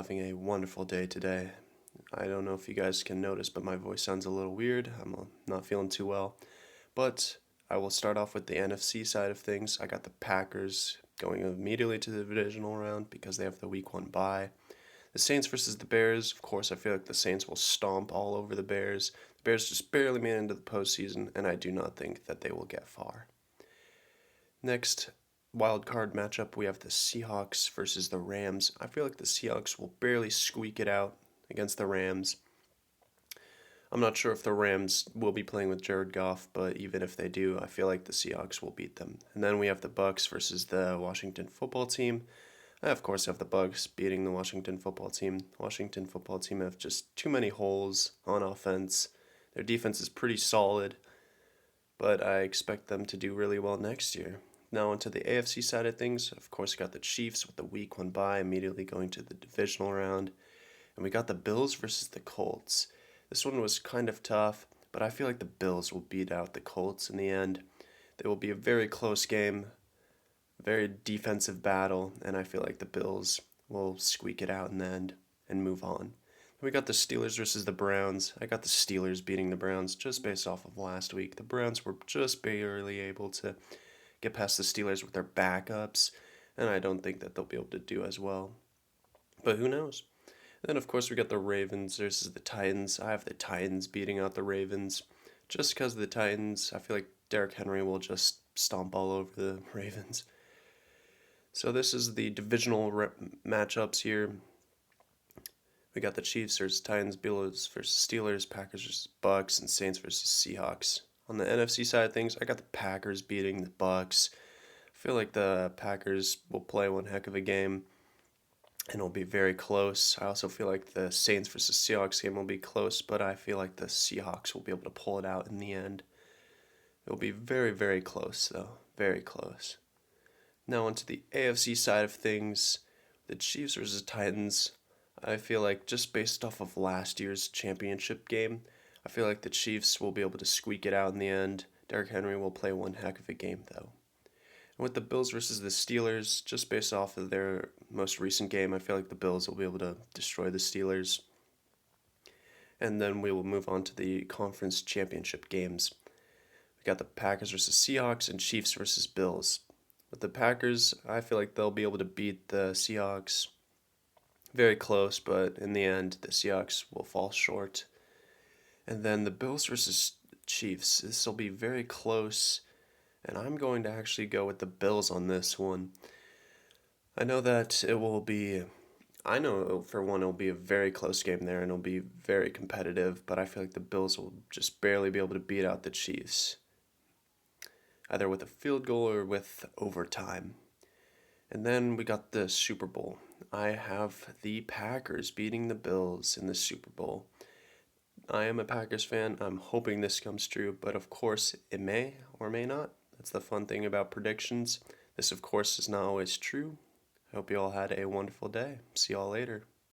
having a wonderful day today. I don't know if you guys can notice, but my voice sounds a little weird. I'm not feeling too well. But I will start off with the NFC side of things. I got the Packers going immediately to the divisional round because they have the week 1 bye. The Saints versus the Bears. Of course, I feel like the Saints will stomp all over the Bears. The Bears just barely made it into the postseason, and I do not think that they will get far. Next, wild card matchup, we have the Seahawks versus the Rams. I feel like the Seahawks will barely squeak it out against the Rams. I'm not sure if the Rams will be playing with Jared Goff, but even if they do, I feel like the Seahawks will beat them. And then we have the Bucks versus the Washington football team. I of course have the Bucks beating the Washington football team. Washington football team have just too many holes on offense. Their defense is pretty solid, but I expect them to do really well next year. Now onto the AFC side of things. Of course, we got the Chiefs with the week 1 bye, immediately going to the divisional round. And we got the Bills versus the Colts. This one was kind of tough, but I feel like the Bills will beat out the Colts in the end. It will be a very close game, very defensive battle, and I feel like the Bills will squeak it out in the end and move on. We got the Steelers versus the Browns. I got the Steelers beating the Browns just based off of last week. The Browns were just barely able to get past the Steelers with their backups, and I don't think that they'll be able to do as well. But who knows? And then, of course, we got the Ravens versus the Titans. I have the Titans beating out the Ravens. Just because of the Titans, I feel like Derrick Henry will just stomp all over the Ravens. So this is the divisional matchups here. We got the Chiefs versus Titans, Bills versus Steelers, Packers versus Bucks, and Saints versus Seahawks. On the NFC side of things, I got the Packers beating the Bucks. I feel like the Packers will play one heck of a game, and it'll be very close. I also feel like the Saints versus Seahawks game will be close, but I feel like the Seahawks will be able to pull it out in the end. It'll be very, very close, though. Very close. Now onto the AFC side of things, the Chiefs versus Titans. I feel like just based off of last year's championship game, I feel like the Chiefs will be able to squeak it out in the end. Derrick Henry will play one heck of a game, though. And with the Bills versus the Steelers, just based off of their most recent game, I feel like the Bills will be able to destroy the Steelers. And then we will move on to the conference championship games. We got the Packers versus Seahawks and Chiefs versus Bills. With the Packers, I feel like they'll be able to beat the Seahawks. Very close, but in the end, the Seahawks will fall short. And then the Bills versus Chiefs. This will be very close, and I'm going to actually go with the Bills on this one. I know that it will be, I know for one, it'll be a very close game there, and it'll be very competitive, but I feel like the Bills will just barely be able to beat out the Chiefs, either with a field goal or with overtime. And then we got the Super Bowl. I have the Packers beating the Bills in the Super Bowl. I am a Packers fan. I'm hoping this comes true, but of course it may or may not. That's the fun thing about predictions. This, of course, is not always true. I hope you all had a wonderful day. See y'all later.